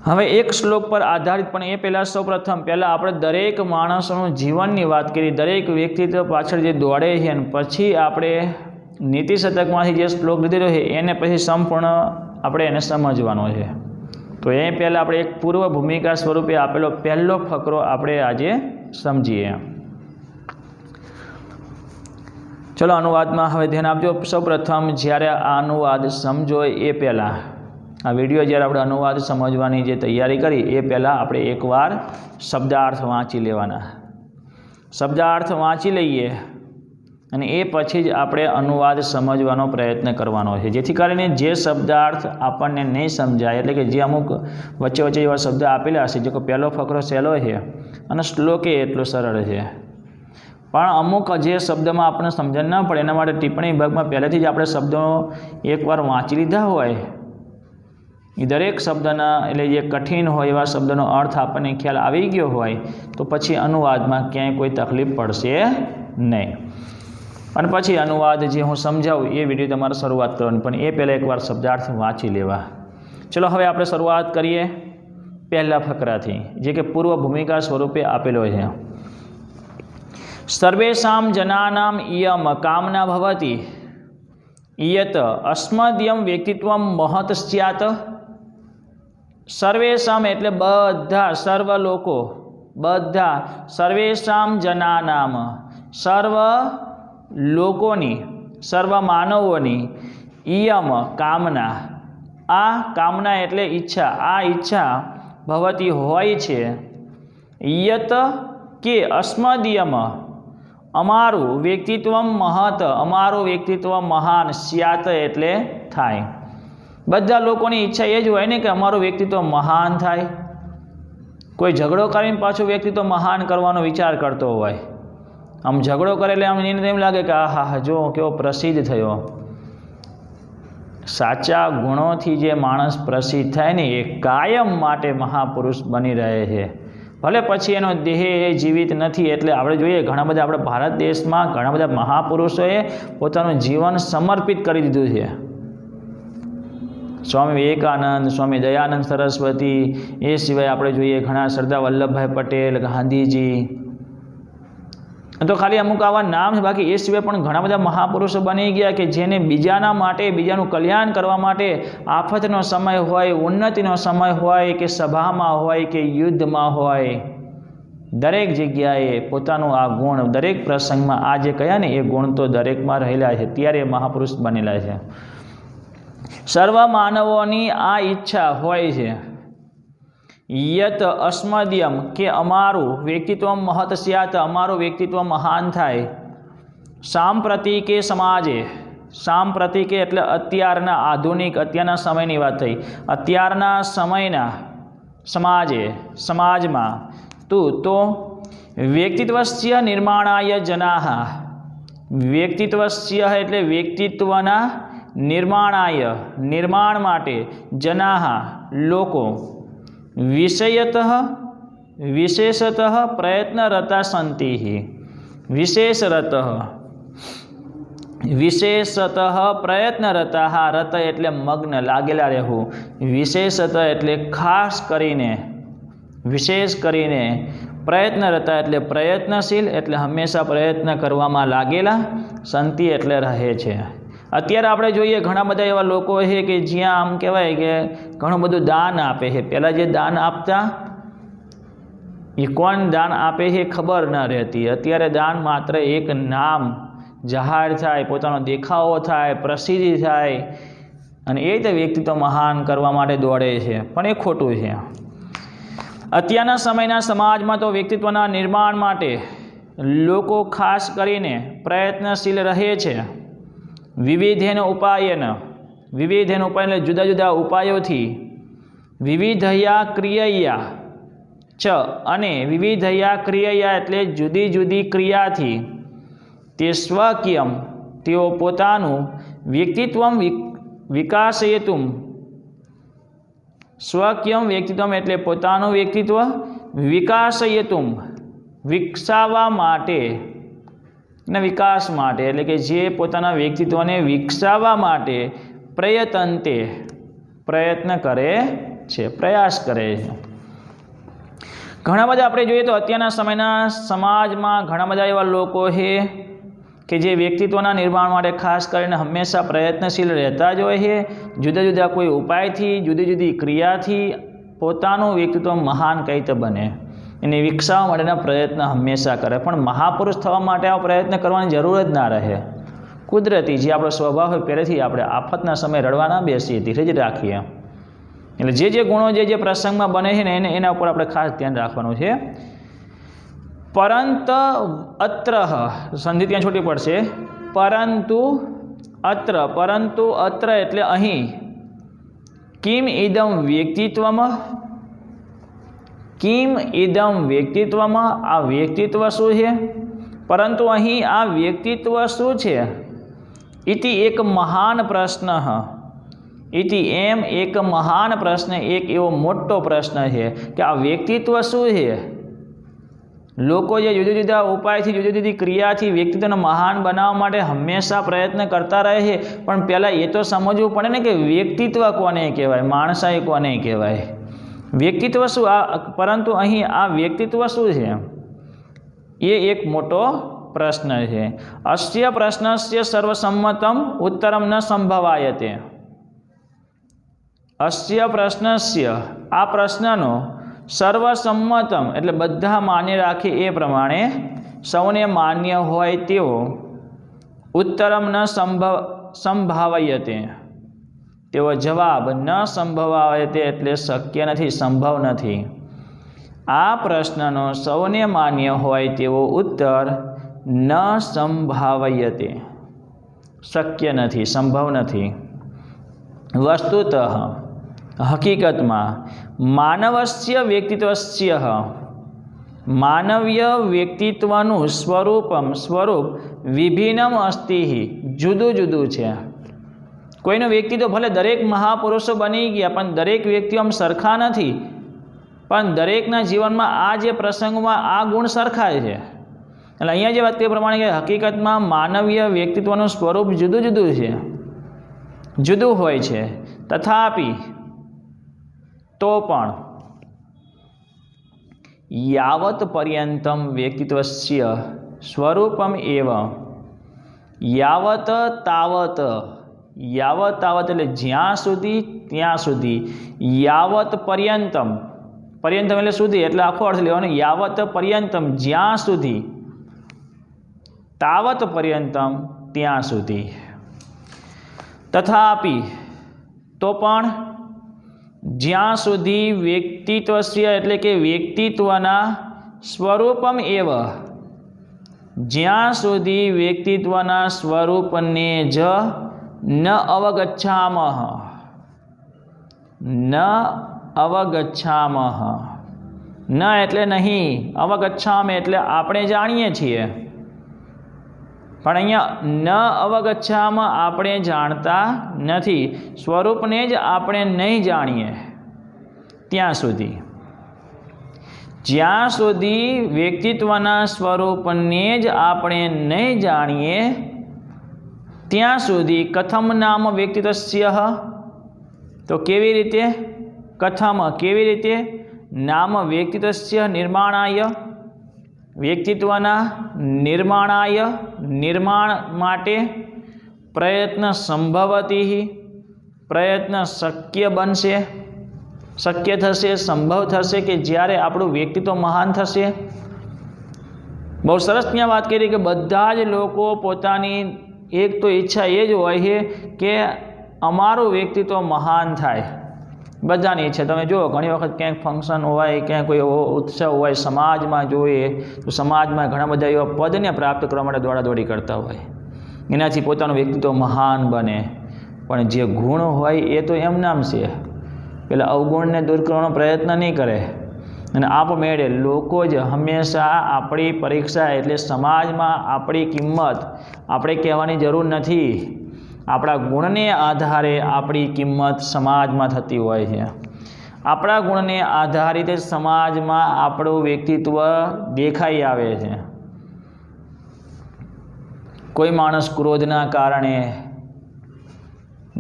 હવે એક શ્લોક પર આધારિત, પણ એ પહેલાં સૌપ્રથમ આપણે દરેક માણસોનું જીવનની વાત કરી, દરેક વ્યક્તિત્વ પાછળ જે દોડે છે, અને પછી આપણે નીતિ શતકમાંથી જે શ્લોક લીધેલો છે એને પછી સંપૂર્ણ આપણે એને સમજવાનો છે. તો એ પહેલાં આપણે એક પૂર્વ ભૂમિકા સ્વરૂપે આપેલો પહેલો ફકરો આપણે આજે સમજીએ. ચલો અનુવાદમાં હવે ધ્યાન આપજો. સૌપ્રથમ જ્યારે આ અનુવાદ સમજો એ પહેલાં, આ વિડીયો જ્યારે આપણે અનુવાદ સમજવાની જે તૈયારી કરી એ પહેલાં આપણે એકવાર શબ્દાર્થ વાંચી લેવાના. શબ્દાર્થ વાંચી લઈએ અને એ પછી જ આપણે અનુવાદ સમજવાનો પ્રયત્ન કરવાનો છે, જેથી કરીને જે શબ્દાર્થ આપણને નહીં સમજાય, એટલે કે જે અમુક વચ્ચે વચ્ચે એવા શબ્દ આપેલા હશે, જો કે પહેલો ફકરો સહેલો છે અને શ્લોકે એટલો સરળ છે, પણ અમુક જે શબ્દમાં આપણને સમજણ ન પડે એના માટે ટિપ્પણી વિભાગમાં પહેલેથી જ આપણે શબ્દો એકવાર વાંચી લીધા હોય, એ દરેક શબ્દના એટલે જે કઠિન હોય એવા શબ્દનો અર્થ આપણને ખ્યાલ આવી ગયો હોય તો પછી અનુવાદમાં ક્યાંય કોઈ તકલીફ પડશે નહીં. અને પછી અનુવાદ જે હું સમજાવું એ વિડીયો તમારે શરૂઆત કરવાની, પણ એ પહેલાં એકવાર શબ્દાર્થ વાંચી લેવા. ચલો હવે આપણે શરૂઆત કરીએ પહેલા ફકરાથી, જે કે પૂર્વ ભૂમિકા સ્વરૂપે આપેલો છે. સર્વેષાં જનાનામ ઇયમ કામના ભવતિ યત અસ્મદીયમ વ્યક્તિત્વમ મહત સ્યાત સર્વેષામ એટલે બધા સર્વ લોકો બધા સર્વેષામ જનાનામ સર્વ લોકોની સર્વ માનવોની ઇયમ કામના આ કામના એટલે ઈચ્છા આ ઈચ્છા ભવતી હોય છે યત કે અસ્મદીયમ અમારું વ્યક્તિત્વ મહત અમારું વ્યક્તિત્વ મહાન સ્યાત એટલે થાય બધા લોકોની ઈચ્છા એ જ હોય ને કે અમારું વ્યક્તિત્વ મહાન થાય કોઈ ઝઘડો કરીને પાછું વ્યક્તિત્વ મહાન કરવાનો વિચાર કરતો હોય આમ ઝઘડો કરે એટલે આમ એને એમ લાગે કે આહા જો કેવો પ્રસિદ્ધ થયો સાચા ગુણોથી જે માણસ પ્રસિદ્ધ થાય ને એ કાયમ માટે મહાપુરુષ બની રહે છે ભલે પછી એનો દેહ જીવિત નથી એટલે આપણે જોઈએ ઘણા બધા આપણે ભારત દેશમાં ઘણા બધા મહાપુરુષોએ પોતાનું જીવન સમર્પિત કરી દીધું છે સ્વામી વિવેકાનંદ સ્વામી દયાનંદ સરસ્વતી એ સિવાય આપણે જોઈએ ઘણા સરદાર વલ્લભભાઈ પટેલ ગાંધીજી તો ખાલી અમુક આવા નામ છે બાકી એ સિવાય પણ ઘણા બધા મહાપુરુષો બની ગયા કે જેને બીજાના માટે બીજાનું કલ્યાણ કરવા માટે આફતનો સમય હોય ઉન્નતિનો સમય હોય કે સભામાં હોય કે યુદ્ધમાં હોય દરેક જગ્યાએ પોતાનું આ ગુણ દરેક પ્રસંગમાં આ જે કયા ને એ ગુણ તો દરેકમાં રહેલા છે ત્યારે મહાપુરુષ બનેલા છે સર્વ માનવોની આ ઈચ્છા હોય છે યત અસ્મદીયમ કે અમારું વ્યક્તિત્વ મહત સ્યાત અમારું વ્યક્તિત્વ મહાન થાય સાંપ્રતિકે સમાજે સાંપ્રતિકે એટલે અત્યારના આધુનિક અત્યારના સમયની વાત થઈ અત્યારના સમયના સમાજે સમાજમાં તો વ્યક્તિત્વસ્ય નિર્માણાય જનાહ વ્યક્તિત્વસ્ય એટલે વ્યક્તિત્વના નિર્માણાય નિર્માણ માટે જનાહ લોકો વિષયતઃ વિશેષતઃ પ્રયત્નરતા સંતિ વિશેષતઃ પ્રયત્નરતા રત એટલે મગ્ન લાગેલા રહેવું વિશેષતઃ એટલે ખાસ કરીને વિશેષ કરીને પ્રયત્નરતા એટલે પ્રયત્નશીલ એટલે હંમેશા પ્રયત્ન કરવામાં લાગેલા સંતિ એટલે રહે છે અત્યારે આપણે જોઈએ ઘણા બધા એવા લોકો છે કે જ્યાં આમ કહેવાય કે ઘણું બધું દાન આપે છે પહેલાં જે દાન આપતા એ કોણ દાન આપે છે ખબર ન રહેતી અત્યારે દાન માત્ર એક નામ જાહેર થાય પોતાનો દેખાવો થાય પ્રસિદ્ધિ થાય અને એ રીતે વ્યક્તિત્વ મહાન કરવા માટે દોડે છે પણ એ ખોટું છે અત્યારના સમયના સમાજમાં તો વ્યક્તિત્વના નિર્માણ માટે લોકો ખાસ કરીને પ્રયત્નશીલ રહે છે વિવિધેન ઉપાયન એટલે જુદા જુદા ઉપાયોથી વિવિધયા ક્રિયયા ચ અને વિવિધયા ક્રિયયા એટલે જુદી જુદી ક્રિયાથી તે સ્વકીયમ તેઓ પોતાનું વ્યક્તિત્વ વિકાસયતુમ સ્વકીયમ વ્યક્તિત્વ એટલે પોતાનું વ્યક્તિત્વ વિકાસયતુમ વિકસાવવા માટે ને વિકાસ માટે એટલે કે જે પોતાના વ્યક્તિત્વને વિકસાવવા માટે પ્રયત્નતે પ્રયત્ન કરે છે પ્રયાસ કરે છે ઘણા બધા આપણે જોઈએ તો અત્યારના સમયના સમાજમાં ઘણા બધા એવા લોકો છે કે જે વ્યક્તિત્વના નિર્માણ માટે ખાસ કરીને હંમેશા પ્રયત્નશીલ રહેતા જ હોય છે જુદા જુદા કોઈ ઉપાયથી જુદી જુદી ક્રિયાથી પોતાનું વ્યક્તિત્વ મહાન કઈ રીતે બને એને વિકસાવવા માટેના પ્રયત્ન હંમેશા કરે પણ મહાપુરુષ થવા માટે આ પ્રયત્ન કરવાની જરૂર જ ના રહે કુદરતી જે આપણો સ્વભાવ હોય પહેલેથી આપણે આફતના સમયે રડવા ના બેસીએ ધીરે જ રાખીએ એટલે જે ગુણો જે પ્રસંગમાં બને છે ને એના ઉપર આપણે ખાસ ધ્યાન રાખવાનું છે પરંતુ સંધિ ત્યાં છૂટી પડશે પરંતુ અત્ર એટલે અહીં કિમ ઇદમ વ્યક્તિત્વમાં આ વ્યક્તિત્વ શું છે પરંતુ અહીં આ વ્યક્તિત્વ શું છે ઇતિ એક મહાન પ્રશ્ન એક મહાન પ્રશ્ન એક એવો મોટો પ્રશ્ન છે કે આ વ્યક્તિત્વ શું છે લોકો જે જુદા જુદા ઉપાયથી જુદી જુદી ક્રિયાથી વ્યક્તિત્વને મહાન બનાવવા માટે હંમેશા પ્રયત્ન કરતા રહે છે પણ પહેલાં એ તો સમજવું પડે ને કે વ્યક્તિત્વ કોને કહેવાય માણસાઈ કોને કહેવાય વ્યક્તિત્વ શું પરંતુ અહીં આ વ્યક્તિત્વ શું છે એ એક મોટો પ્રશ્ન છે. અસ્ય પ્રશ્નસ્ય સર્વસંમતમ ઉત્તરમ ન સંભવાયતે. અસ્ય પ્રશ્નસ્ય આ પ્રશ્નનો સર્વસંમતમ એટલે બધા માન્ય રાખે એ પ્રમાણે સૌને માન્ય હોય તેવો ઉત્તરમ ન સંભાવયતે તેવો જવાબ ન સંભવાયતે એટલે શક્ય નથી, સંભવ નથી. આ પ્રશ્નનો સૌને માન્ય હોય તેવો ઉત્તર ન સંભાવયતે શક્ય નથી, સંભવ નથી. વસ્તુતઃ હકીકતમાં માનવસ્ય વ્યક્તિત્વસ્ય માનવીય વ્યક્તિત્વનું સ્વરૂપ વિભિન્નમ અસ્તિ જુદું જુદું છે. કોઈનું વ્યક્તિત્વ ભલે દરેક મહાપુરુષો બની ગયા પણ દરેક વ્યક્તિઓ આમ સરખા નથી, પણ દરેકના જીવનમાં આ જે પ્રસંગમાં આ ગુણ સરખા છે. એટલે અહીંયા જે વાત તે પ્રમાણે કે હકીકતમાં માનવીય વ્યક્તિત્વનું સ્વરૂપ જુદું જુદું છે, જુદું હોય છે. તથાપિ તો પણ યાવત પર્યંતમ વ્યક્તિત્વસ્ય સ્વરૂપમ એવ યાવત તાવત એટલે જ્યાં સુધી ત્યાં સુધી, યાવત પર્યંતમ એટલે સુધી એટલે આખો અર્થ લેવાનો. યાવત પર્યંતમ જ્યાં સુધી, તાવત પર્યંતમ ત્યાં સુધી. તથાપિ તો પણ જ્યાં સુધી વ્યક્તિત્વસ્ય એટલે કે વ્યક્તિત્વના સ્વરૂપમ એવ જ્યાં સુધી વ્યક્તિત્વના સ્વરૂપને જ ન અવગચ્છામઃ ન એટલે નહીં, અવગચ્છામ એટલે આપણે જાણીએ છીએ, પણ અહીંયા ન અવગચ્છામાં આપણે જાણતા નથી. સ્વરૂપને જ આપણે નહીં જાણીએ ત્યાં સુધી, જ્યાં સુધી વ્યક્તિત્વના સ્વરૂપને જ આપણે નહીં જાણીએ ત્યાં સુધી કથમ નામ વ્યક્તિત્વસ્ય તો કેવી રીતે, કથમ કેવી રીતે, નામ વ્યક્તિત્વસ્ય નિર્માણાય વ્યક્તિત્વના નિર્માણ માટે પ્રયત્ન સંભવતી પ્રયત્ન શક્ય બનશે, શક્ય થશે, સંભવ થશે કે જ્યારે આપણું વ્યક્તિત્વ મહાન થશે. બહુ સરસ ત્યાં વાત કરી કે બધા જ લોકો પોતાની એક તો ઈચ્છા એ જ હોય છે કે અમારું વ્યક્તિત્વ મહાન થાય. બધાની ઈચ્છા. તમે જુઓ ઘણી વખત ક્યાંક ફંક્શન હોય, ક્યાંક કોઈ એવો ઉત્સવ હોય, સમાજમાં જોઈએ તો સમાજમાં ઘણા બધા એવા પદને પ્રાપ્ત કરવા માટે દોડાદોડી કરતા હોય, એનાથી પોતાનું વ્યક્તિત્વ મહાન બને. પણ જે ગુણ હોય એ તો એમનામ છે, પેલા અવગુણને દૂર કરવાનો પ્રયત્ન નહીં કરે. અને આપમેળે લોકો જ હંમેશા આપણી પરીક્ષા એટલે સમાજમાં આપણી કિંમત આપણે કહેવાની જરૂર નથી, આપણા ગુણને આધારે આપણી કિંમત સમાજમાં થતી હોય છે. આપણા ગુણને આધારિત સમાજમાં આપણું વ્યક્તિત્વ દેખાઈ આવે છે. કોઈ માણસ ક્રોધના કારણે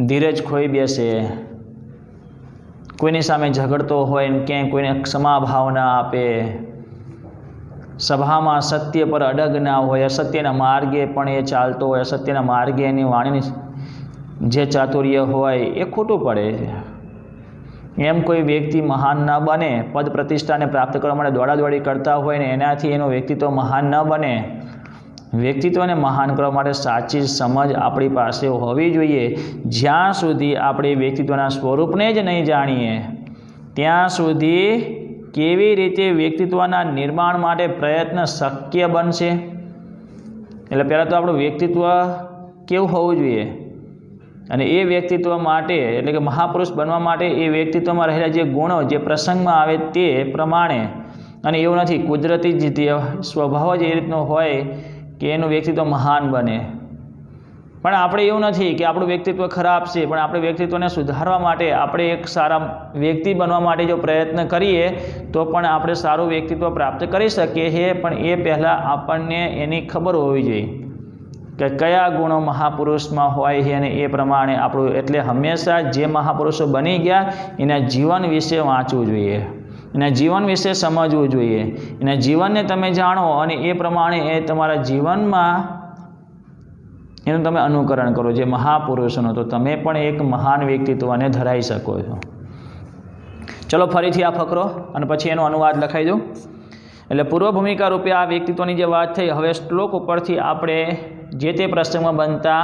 ધીરજ ખોઈ બેસે, કોઈની સામે ઝઘડતો હોય ને ક્યાંય કોઈને ક્ષમાભાવ ના આપે, સભામાં સત્ય પર અડગ ના હોય, અસત્યના માર્ગે પણ એ ચાલતો હોય, અસત્યના માર્ગે એની વાણીની જે ચાતુર્ય હોય એ ખોટું પડે છે. એમ કોઈ વ્યક્તિ મહાન ન બને, પદ પ્રતિષ્ઠાને પ્રાપ્ત કરવા માટે દોડાદોડી કરતા હોય ને એનાથી એનું વ્યક્તિત્વ મહાન ન બને. વ્યક્તિત્વને મહાન કરવા માટે સાચી સમજ આપણી પાસે હોવી જોઈએ. જ્યાં સુધી આપણે વ્યક્તિત્વના સ્વરૂપને જ નહીં જાણીએ ત્યાં સુધી કેવી રીતે વ્યક્તિત્વના નિર્માણ માટે પ્રયત્ન શક્ય બનશે. એટલે પહેલાં તો આપણું વ્યક્તિત્વ કેવું હોવું જોઈએ, અને એ વ્યક્તિત્વ માટે એટલે કે મહાપુરુષ બનવા માટે એ વ્યક્તિત્વમાં રહેલા જે ગુણો જે પ્રસંગમાં આવે તે પ્રમાણે. અને એવું નથી કુદરતી જ સ્વભાવ જ એ રીતનો હોય કે એનું વ્યક્તિત્વ મહાન બને. પણ આપણે એવું નથી કે આપણું વ્યક્તિત્વ ખરાબ છે, પણ આપણે વ્યક્તિત્વને સુધારવા માટે આપણે એક સારા વ્યક્તિ બનવા માટે જો પ્રયત્ન કરીએ તો પણ આપણે સારું વ્યક્તિત્વ પ્રાપ્ત કરી શકીએ છીએ. પણ એ પહેલાં આપણને એની ખબર હોવી જોઈએ કે કયા ગુણો મહાપુરુષમાં હોય છે અને એ પ્રમાણે આપણું એટલે હંમેશા જે મહાપુરુષો બની ગયા એના જીવન વિશે વાંચવું જોઈએ. એના જીવન વિશે સમજવું જોઈએ। એના જીવનને તમે જાણો અને એ પ્રમાણે એ તમારા જીવનમાં એનું તમે અનુકરણ કરો જે મહાપુરુષોનું, તો તમે પણ એક મહાન વ્યક્તિત્વને ધરાવી શકો છો। ચલો ફરીથી આ ફકરો અને પછી એનો અનુવાદ લખાઈ દઉં। એટલે પૂર્વ ભૂમિકા રૂપે આ વ્યક્તિત્વની જે વાત થઈ, હવે શ્લોક ઉપરથી આપણે જે તે પ્રસંગમાં બનતા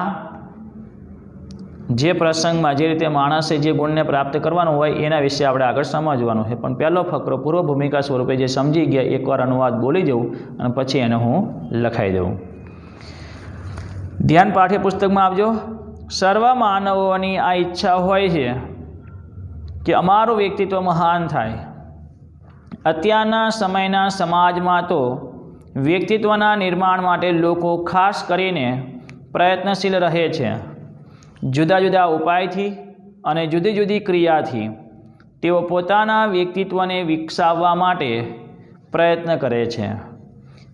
જે પ્રસંગમાં જે રીતે માણસે જે ગુણને પ્રાપ્ત કરવાનું હોય એના વિશે આપણે આગળ સમજવાનું છે। પણ પહેલો ફકરો પૂર્વ ભૂમિકા સ્વરૂપે જે સમજી ગયા એકવાર અનુવાદ બોલી જવું અને પછી એને હું લખાઈ દઉં। ધ્યાન પાઠ્યપુસ્તકમાં આપજો। સર્વ માનવોની આ ઈચ્છા હોય છે કે અમારું વ્યક્તિત્વ મહાન થાય। અત્યારના સમયના સમાજમાં તો વ્યક્તિત્વના નિર્માણ માટે લોકો ખાસ કરીને પ્રયત્નશીલ રહે છે। જુદા જુદા ઉપાયથી અને જુદી જુદી ક્રિયાથી તેઓ પોતાના વ્યક્તિત્વને વિકસાવવા માટે પ્રયત્ન કરે છે।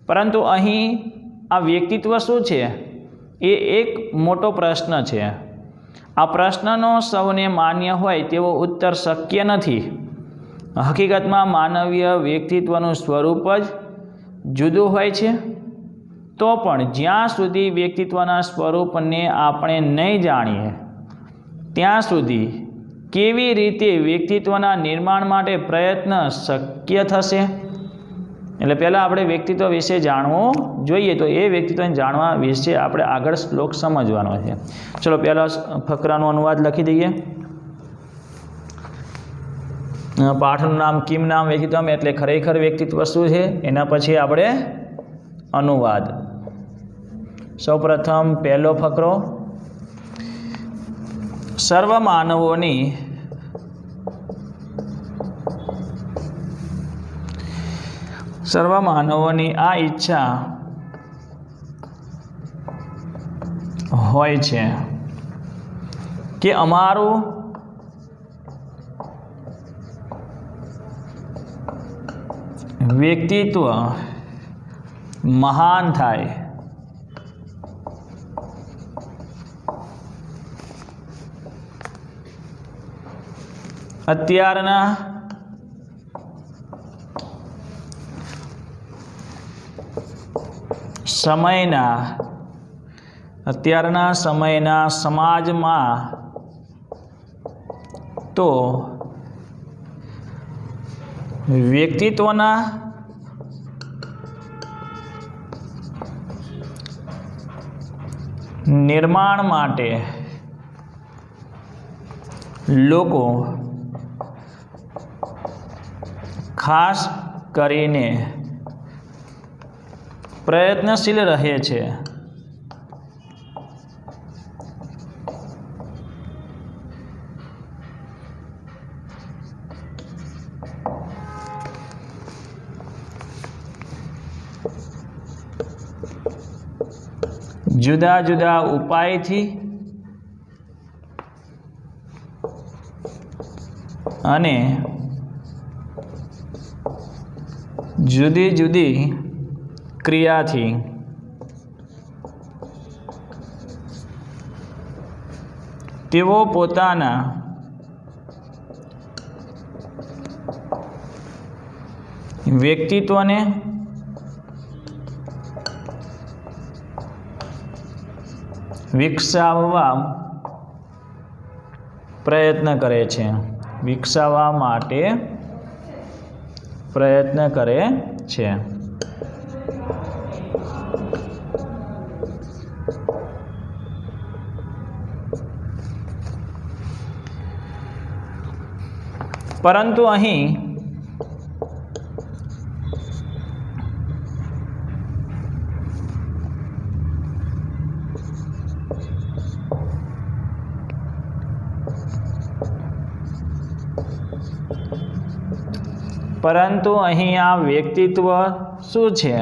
પરંતુ અહીં આ વ્યક્તિત્વ શું છે એ એક મોટો પ્રશ્ન છે। આ પ્રશ્નનો સૌને માન્ય હોય તેવો ઉત્તર શક્ય નથી। હકીકતમાં માનવીય વ્યક્તિત્વનું સ્વરૂપ જ જુદું હોય છે। તો પણ જ્યાં સુધી વ્યક્તિત્વના સ્વરૂપને આપણે નહીં જાણીએ ત્યાં સુધી કેવી રીતે વ્યક્તિત્વના નિર્માણ માટે પ્રયત્ન શક્ય થશે? એટલે પહેલાં આપણે વ્યક્તિત્વ વિશે જાણવું જોઈએ, તો એ વ્યક્તિત્વને જાણવા વિશે આપણે આગળ શ્લોક સમજવાનો છે। ચલો પહેલાં ફકરાનો અનુવાદ લખી દઈએ। પાઠનું નામ કિમ નામ વ્યક્તિત્વ, એટલે ખરેખર વ્યક્તિત્વ શું છે, એના પછી આપણે અનુવાદ। સૌપ્રથમ પહેલો ફકરો, સર્વ માનવોની આ ઈચ્છા હોય છે કે અમારું વ્યક્તિત્વ મહાન થાય। અત્યારના સમયના સમાજમાં તો વ્યક્તિત્વના નિર્માણ માટે લોકો ખાસ કરીને પ્રયત્નશીલ રહે છે। જુદા જુદા ઉપાયથી અને જુદી જુદી ક્રિયાથી તેઓ પોતાના વ્યક્તિત્વને વિકસાવવા પ્રયત્ન કરે છે, વિકસાવવા માટે પ્રયત્ન કરે છે। પરંતુ અહીં આ વ્યક્તિત્વ શું છે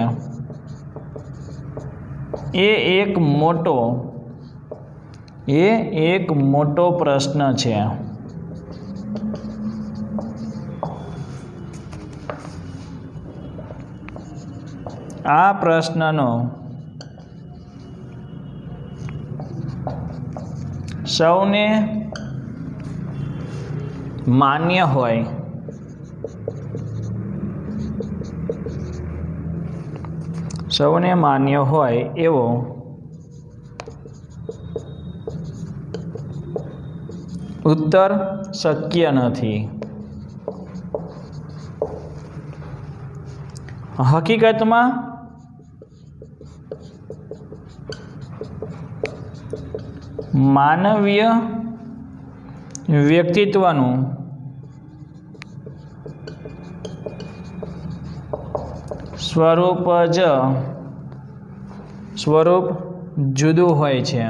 એ એક મોટો પ્રશ્ન છે। આ પ્રશ્નનો સૌને માન્ય હોય સૌને માન્ય હોય એવો ઉત્તર શક્ય નથી. હકીકતમાં માનવીય વ્યક્તિત્વનું સ્વરૂપ જુદું હોય છે.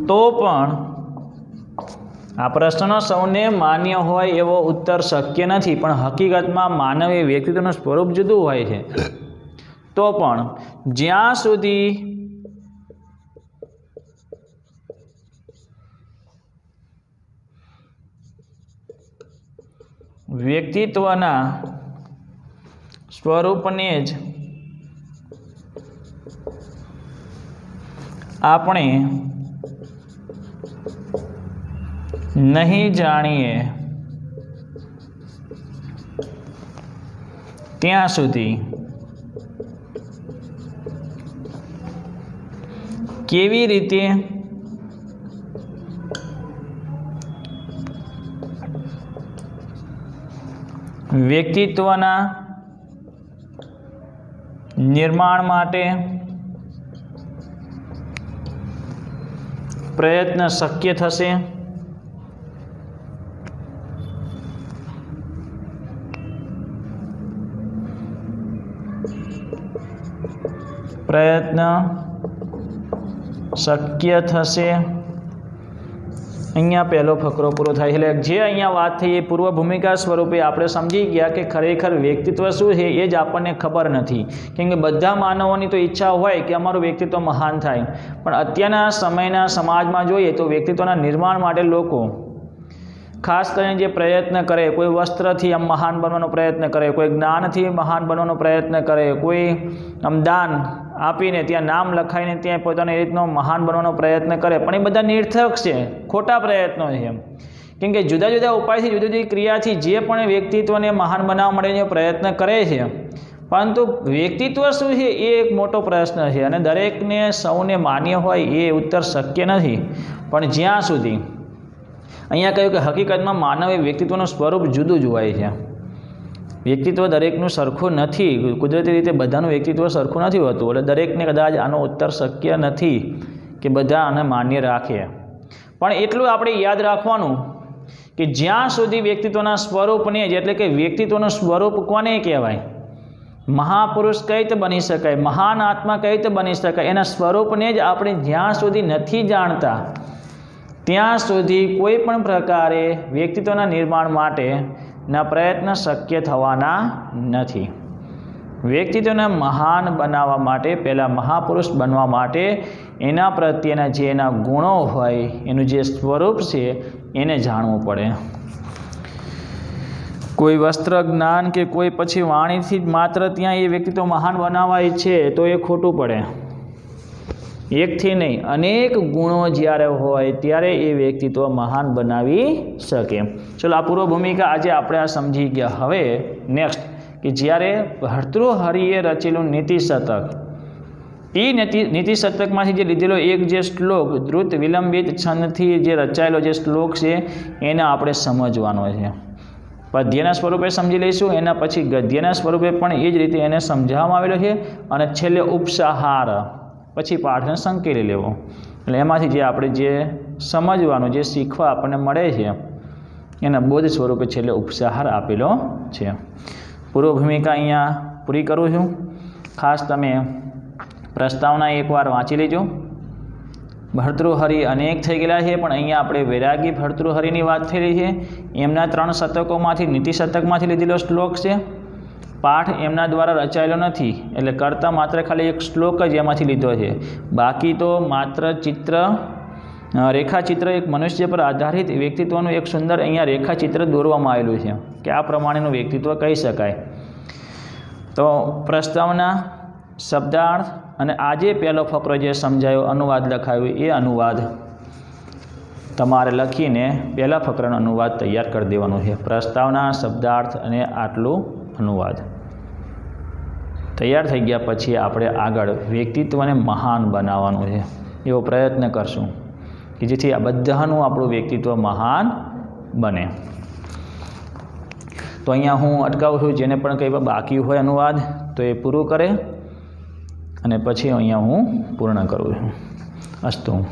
તો પણ આ પ્રશ્નનો સૌને માન્ય હોય એવો ઉત્તર શક્ય નથી, પણ હકીકતમાં માનવીય વ્યક્તિત્વનું સ્વરૂપ જુદું હોય છે. તો પણ જ્યાં સુધી વ્યક્તિત્વના સ્વરૂપને જ આપણે નહીં જાણીએ ત્યાં સુધી કેવી રીતે વ્યક્તિત્વના નિર્માણ માટે પ્રયત્ન શક્ય થશે? પ્રયત્ન શક્ય થશે. અહીંયા પહેલો ફકરો પૂરો થાય. એટલે જે અહીંયા વાત થઈ એ પૂર્વ ભૂમિકા સ્વરૂપે આપણે સમજી ગયા કે ખરેખર વ્યક્તિત્વ શું છે એ જ આપણને ખબર નથી. કેમ કે બધા માનવોની તો ઈચ્છા હોય કે અમારું વ્યક્તિત્વ મહાન થાય, પણ અત્યારના સમયના સમાજમાં જોઈએ તો વ્યક્તિત્વના નિર્માણ માટે લોકો ખાસ કરીને જે પ્રયત્ન કરે, કોઈ વસ્ત્રથી આમ મહાન બનવાનો પ્રયત્ન કરે, કોઈ જ્ઞાનથી મહાન બનવાનો પ્રયત્ન કરે, કોઈ આમ દાન આપીને ત્યાં નામ લખાઈને ત્યાં પોતાની રીતનો મહાન બનવાનો પ્રયત્ન કરે, પણ એ બધા નિર્થક છે, ખોટા પ્રયત્નો છે. કેમ કે જુદા જુદા ઉપાયથી, જુદી જુદી ક્રિયાથી જે પણ વ્યક્તિત્વને મહાન બનાવવા માટેનો પ્રયત્ન કરે છે, પરંતુ વ્યક્તિત્વ શું છે એ એક મોટો પ્રશ્ન છે. અને દરેકને સૌને માન્ય હોય એ ઉત્તર શક્ય નથી. પણ જ્યાં સુધી અહીંયા કહ્યું કે હકીકતમાં માનવીય વ્યક્તિત્વનું સ્વરૂપ જુદું જ હોય છે. વ્યક્તિત્વ દરેકનું સરખું નથી. કુદરતી રીતે બધાનું વ્યક્તિત્વ સરખું નથી હોતું. એટલે દરેકને કદાચ આનો ઉત્તર શક્ય નથી કે બધા આને માન્ય રાખે. પણ એટલું આપણે યાદ રાખવાનું કે જ્યાં સુધી વ્યક્તિત્વના સ્વરૂપને જ, એટલે કે વ્યક્તિત્વનું સ્વરૂપ કોને કહેવાય, મહાપુરુષ કઈ રીતે બની શકાય, મહાન આત્મા કઈ રીતે બની શકાય, એના સ્વરૂપને જ આપણે જ્યાં સુધી નથી જાણતા ત્યાં સુધી કોઈ પણ પ્રકારે વ્યક્તિત્વના નિર્માણ માટેના પ્રયત્ન શક્ય થવાના નથી. વ્યક્તિત્વને મહાન બનાવવા માટે, પહેલાં મહાપુરુષ બનવા માટે એના પ્રત્યેના જે એના ગુણો હોય, એનું જે સ્વરૂપ છે એને જાણવું પડે. કોઈ વસ્ત્ર, જ્ઞાન કે કોઈ પછી વાણીથી જ માત્ર ત્યાં એ વ્યક્તિત્વ મહાન બનાવવા ઈચ્છે તો એ ખોટું પડે. એકથી નહીં, અનેક ગુણો જ્યારે હોય ત્યારે એ વ્યક્તિત્વ મહાન બનાવી શકે. ચલો, આ પૂર્વ ભૂમિકા આજે આપણે આ સમજી ગયા. હવે નેક્સ્ટ કે જ્યારે ભર્તૃહરિએ રચેલું નીતિશતક, એ નીતિશતકમાંથી જે લીધેલો એક જે શ્લોક દ્રુત વિલંબિત છંદથી જે રચાયેલો જે શ્લોક છે એને આપણે સમજવાનો છે. પદ્યના સ્વરૂપે સમજી લઈશું, એના પછી ગદ્યના સ્વરૂપે પણ એ જ રીતે એને સમજાવવામાં આવેલો છે, અને છેલ્લે ઉપસાહાર, પછી પાઠને સંકેલી લેવો. એટલે એમાંથી જે આપણે જે સમજવાનું, જે શીખવા આપણને મળે છે એના બોધ સ્વરૂપે છેલ્લે ઉપસાહાર આપેલો છે. પૂર્વ ભૂમિકા અહીંયા પૂરી કરું છું. ખાસ તમે પ્રસ્તાવના એકવાર વાંચી લેજો. ભર્તૃહરિ અનેક થઈ ગયેલા છે, પણ અહીંયા આપણે વૈરાગી ભર્તૃહરિની વાત થઈ રહી છે. એમના 3 શતકોમાંથી, નીતિશતકમાંથી લીધેલો શ્લોક છે. પાઠ એમના દ્વારા રચાયેલો નથી, એટલે કરતાં માત્ર ખાલી એક શ્લોક જ એમાંથી લીધો છે. બાકી તો માત્ર ચિત્ર, રેખાચિત્ર, એક મનુષ્ય પર આધારિત વ્યક્તિત્વનું એક સુંદર અહીંયા રેખાચિત્ર દોરવામાં આવેલું છે કે આ પ્રમાણેનું વ્યક્તિત્વ કહી શકાય. તો પ્રસ્તાવના, શબ્દાર્થ અને આજે પહેલો ફકરો જે સમજાયો, અનુવાદ લખાયો, એ અનુવાદ તમારે લખીને પહેલા ફકરાનો અનુવાદ તૈયાર કરી દેવાનો છે. પ્રસ્તાવના, શબ્દાર્થ અને આટલું અનુવાદ તૈયાર થઈ ગયા પછી આપણે આગળ વ્યક્તિત્વને મહાન બનાવવાનું છે. એવો પ્રયત્ન કરશું કે જેથી આ બધાનું આપણું વ્યક્તિત્વ મહાન બને. તો અહીંયા હું અટકાવું છું. જેને પણ કંઈ બાકી હોય અનુવાદ તો એ પૂરું કરે અને પછી અહીંયા હું પૂર્ણ કરું છું. અસ્તુ.